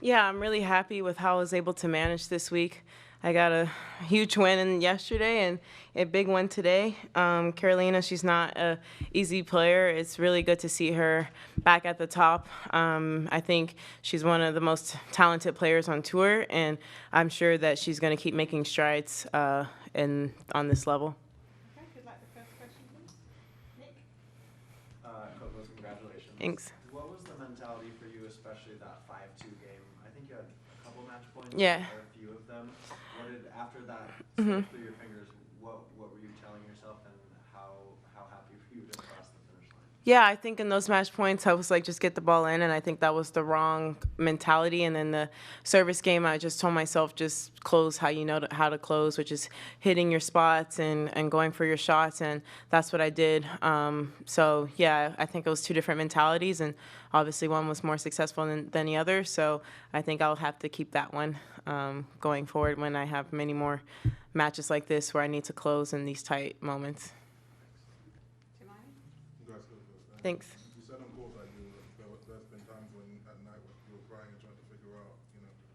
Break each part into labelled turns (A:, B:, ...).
A: Yeah, I'm really happy with how I was able to manage this week. I got a huge win yesterday and a big win today. Carolina, she's not a easy player. It's really good to see her back at the top. I think she's one of the most talented players on tour, and I'm sure that she's going to keep making strides on this level.
B: Okay, who'd like the first question, please? Nick?
C: Coco, congratulations.
A: Thanks.
C: What was the mentality for you, especially that 5-2 game? I think you had a couple match points,
A: Yeah.
C: or a few of them. What did, after that
A: Mhm.
C: slip through your fingers, what were you telling yourself, and how happy were you to cross the finish line?
A: Yeah, I think in those match points, I was like, just get the ball in, and I think that was the wrong mentality. And then the service game, I just told myself, just close how you know how to close, which is hitting your spots and going for your shots, and that's what I did. So yeah, I think it was two different mentalities, and obviously one was more successful than the other. So I think I'll have to keep that one going forward when I have many more matches like this where I need to close in these tight moments.
B: Timani?
D: Congrats, Coco.
A: Thanks.
D: You said on court that there's been times when at night when you were crying and trying to figure out,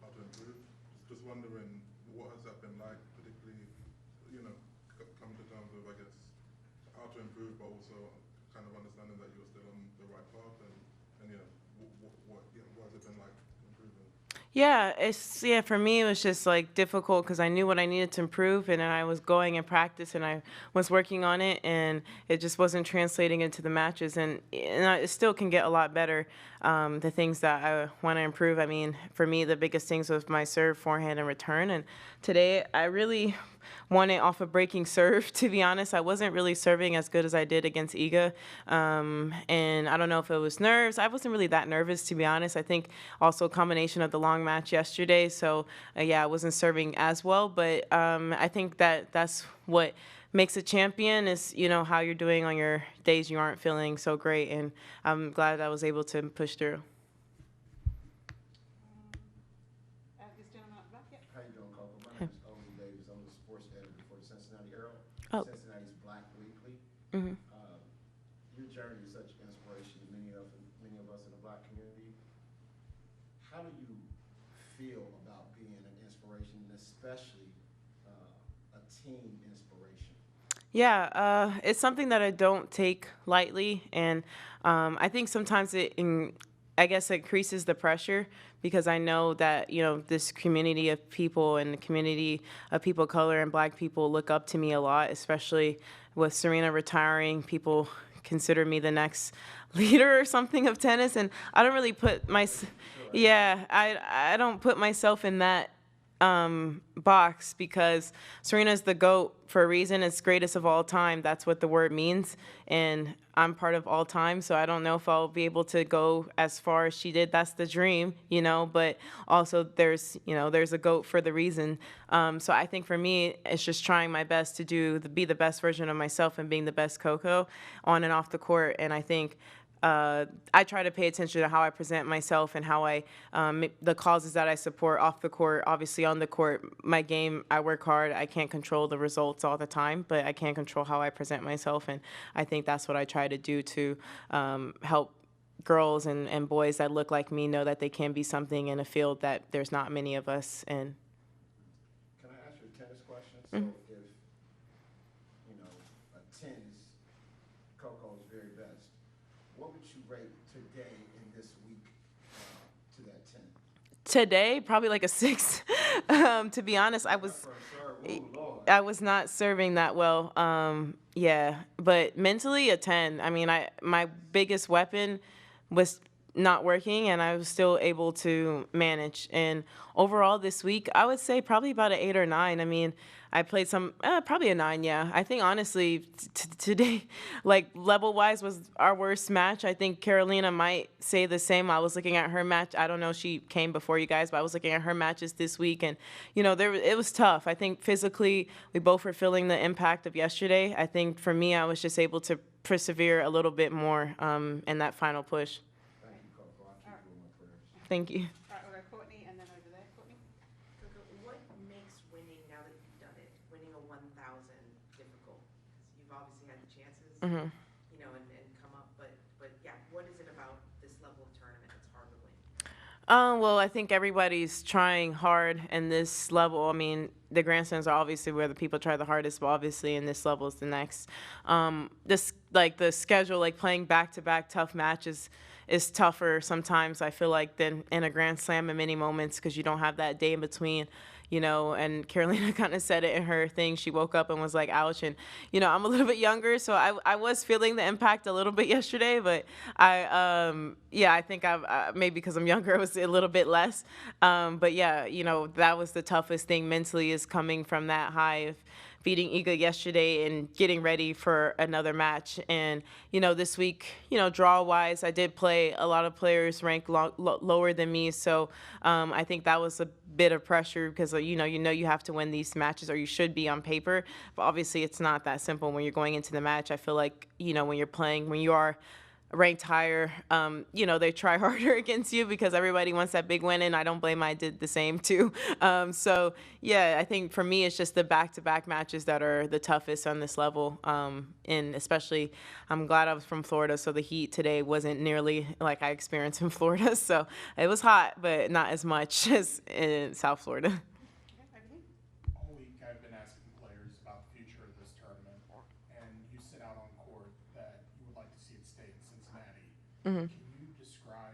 D: how to improve. Just wondering, what has that been like, particularly, coming to terms with, I guess, how to improve, but also kind of understanding that you're still on the right path, and what has it been like improving?
A: Yeah, for me it was just like difficult because I knew what I needed to improve, and I was going in practice and I was working on it, and it just wasn't translating into the matches, it still can get a lot better. The things that I want to improve, I mean, for me the biggest things was my serve, forehand, and return, and today I really won it off a breaking serve. To be honest, I wasn't really serving as good as I did against Iga, and I don't know if it was nerves. I wasn't really that nervous, to be honest. I think also a combination of the long match yesterday. So yeah, I wasn't serving as well, but I think that's what makes a champion is how you're doing on your days you aren't feeling so great, and I'm glad I was able to push through.
B: This gentleman at the back, yeah.
E: How you doing, Coco? My name is Owen Davis. I'm the sports editor for the Cincinnati Herald,
A: Oh.
E: Cincinnati's Black Weekly.
A: Hmm.
E: Your journey is such inspiration to many of us in the Black community. How do you feel about being an inspiration, and especially a team inspiration?
A: Yeah, it's something that I don't take lightly, and I think sometimes I guess it increases the pressure because I know that this community of people and the community of people of color and Black people look up to me a lot, especially with Serena retiring. People consider me the next leader or something of tennis, and I don't really I don't put myself in that box because Serena's the GOAT for a reason. It's greatest of all time. That's what the word means. And I'm part of all time. So I don't know if I'll be able to go as far as she did. That's the dream, but also there's a GOAT for the reason. So I think for me, it's just trying my best to be the best version of myself and being the best Coco on and off the court. And I think I try to pay attention to how I present myself and how the causes that I support off the court. Obviously, on the court, my game, I work hard. I can't control the results all the time, but I can control how I present myself. And I think that's what I try to do to help girls and boys that look like me know that they can be something in a field that there's not many of us in.
E: Can I ask you a tennis question?
A: Mhm.
E: So if, a tennis, Coco's very best, what would you rate today in this week to that 10?
A: Today, probably like a 6. To be honest, I was not serving that well. Yeah, but mentally a 10. I mean, my biggest weapon was not working, and I was still able to manage. And overall this week, I would say probably about an 8 or 9. I mean, I played probably a 9. Yeah, I think honestly today, like level wise, was our worst match. I think Carolina might say the same. I was looking at her match. I don't know if she came before you guys, but I was looking at her matches this week, and it was tough. I think physically we both were feeling the impact of yesterday. I think for me, I was just able to persevere a little bit more in that final push.
E: Thank you, Coco. I'll keep you in my prayers.
A: Thank you.
B: All right, we'll go Courtney and then over there. Courtney?
F: Coco, what makes winning, now that you've done it, winning a 1,000 difficult? Because you've obviously had the chances,
A: Hmm.
F: and come up, but yeah, what is it about this level of tournament that's hard to win?
A: Well, I think everybody's trying hard in this level. I mean, the Grand Slams are obviously where the people try the hardest, but obviously in this level is the next. This like the schedule, like playing back-to-back tough matches, is tougher sometimes. I feel like than in a Grand Slam in many moments because you don't have that day in between. And Carolina kind of said it in her thing. She woke up and was like, ouch. And, I'm a little bit younger, so I was feeling the impact a little bit yesterday, but I think maybe because I'm younger, it was a little bit less. But yeah, that was the toughest thing mentally is coming from that high of beating Iga yesterday and getting ready for another match. And, this week, draw-wise, I did play a lot of players ranked lower than me. So I think that was a bit of pressure because, you have to win these matches or you should be on paper. But obviously it's not that simple when you're going into the match. I feel like, when you are ranked higher, they try harder against you because everybody wants that big win, and I don't blame. I did the same too. So yeah, I think for me it's just the back-to-back matches that are the toughest on this level. And especially, I'm glad I was from Florida, so the heat today wasn't nearly like I experienced in Florida. So it was hot, but not as much as in South Florida.
B: Okay, over here.
G: All week I've been asking players about the future of this tournament, and you sit out on court that you would like to see it stay in Cincinnati. Can you describe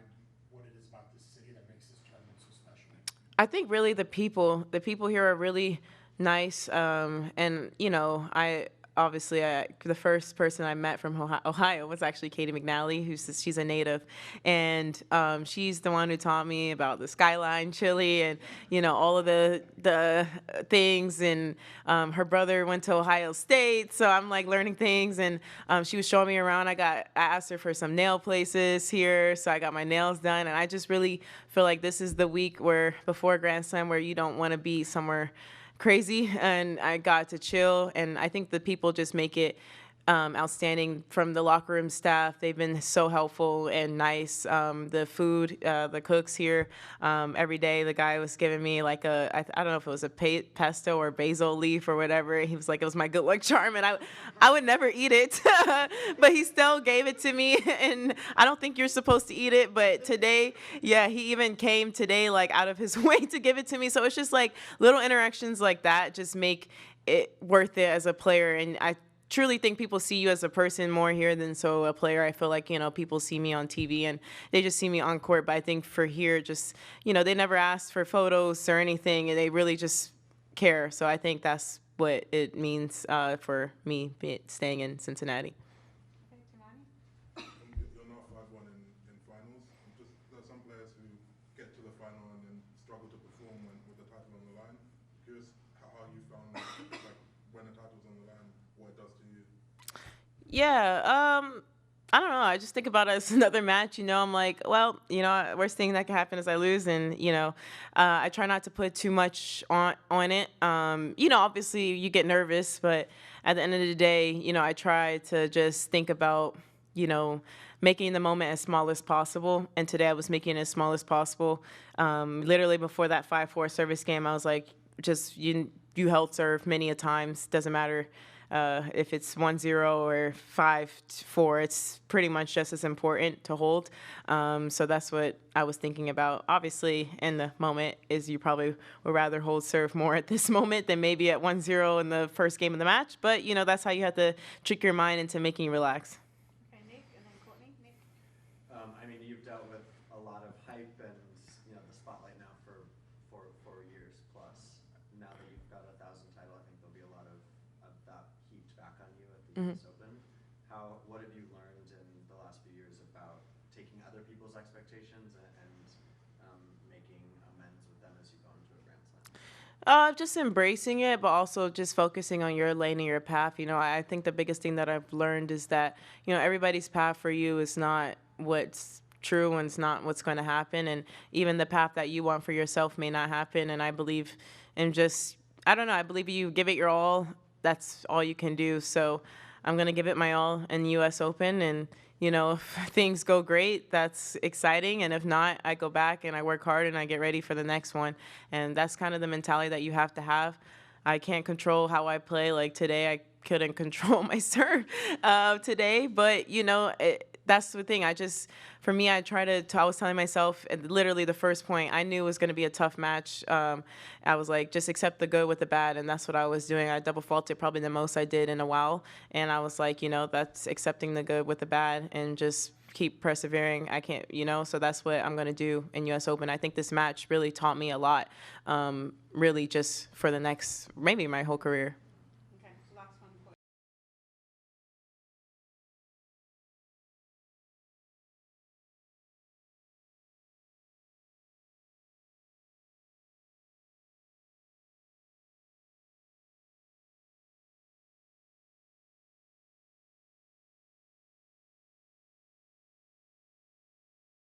G: what it is about this city that makes this tournament so special?
A: I think really the people here are really nice. And the first person I met from Ohio was actually Katie McNally, she's a native, and she's the one who taught me about the Skyline Chili and all of the things. And her brother went to Ohio State, so I'm like learning things. And she was showing me around. I asked her for some nail places here, so I got my nails done. And I just really feel like this is the week before Grand Slam where you don't want to be somewhere crazy, and I got to chill. And I think the people just make it outstanding. From the locker room staff, they've been so helpful and nice. The food, the cooks here, every day the guy was giving me like I don't know if it was a pesto or basil leaf or whatever. He was like, it was my good luck charm, and I would never eat it, but he still gave it to me. And I don't think you're supposed to eat it, but today, yeah, he even came today like out of his way to give it to me. So it's just like little interactions like that just make it worth it as a player. And I truly think people see you as a person more here than a player. I feel like, people see me on TV and they just see me on court. But I think for here, just, they never asked for photos or anything, and they really just care. So I think that's what it means for me staying in Cincinnati.
B: Okay, Timani.
D: You're not 5-1 in finals. There are some players who get to the final and then struggle to perform with the title on the line. Curious how you found that, like when the title's on the line, what it does to you.
A: Yeah, I don't know. I just think about it as another match. I'm like, well, worst thing that can happen is I lose, and I try not to put too much on it. Obviously you get nervous, but at the end of the day, I try to just think about, making the moment as small as possible. And today I was making it as small as possible. Literally before that 5-4 service game, I was like, just you held serve many a times. Doesn't matter. If it's 1-0 or 5-4, it's pretty much just as important to hold. So that's what I was thinking about. Obviously, in the moment, is you probably would rather hold serve more at this moment than maybe at 1-0 in the first game of the match. But, that's how you have to trick your mind into making you relax.
B: Okay, Nick, and then Courtney. Nick.
C: I mean, you've dealt with a lot of hype and the spotlight now for 4 years plus. Now that you've got a 1,000 title, I think there'll be a lot of that heaped back on you at the US Open. What have you learned in the last few years about taking other people's expectations and making amends with them as you go into a Grand Slam?
A: Just embracing it, but also just focusing on your lane and your path. I think the biggest thing that I've learned is that, everybody's path for you is not what's true and it's not what's going to happen. And even the path that you want for yourself may not happen. And I believe in I believe you give it your all. That's all you can do. So I'm going to give it my all in the US Open. And, if things go great, that's exciting. And if not, I go back and I work hard and I get ready for the next one. And that's kind of the mentality that you have to have. I can't control how I play. Like today, I couldn't control my serve today, but that's the thing. For me, I was telling myself, and literally the first point, I knew it was going to be a tough match. I was like, just accept the good with the bad, and that's what I was doing. I double faulted probably the most I did in a while, and I was like, that's accepting the good with the bad, and just keep persevering. I can't, so that's what I'm going to do in U.S. Open. I think this match really taught me a lot, really just for the next, maybe my whole career.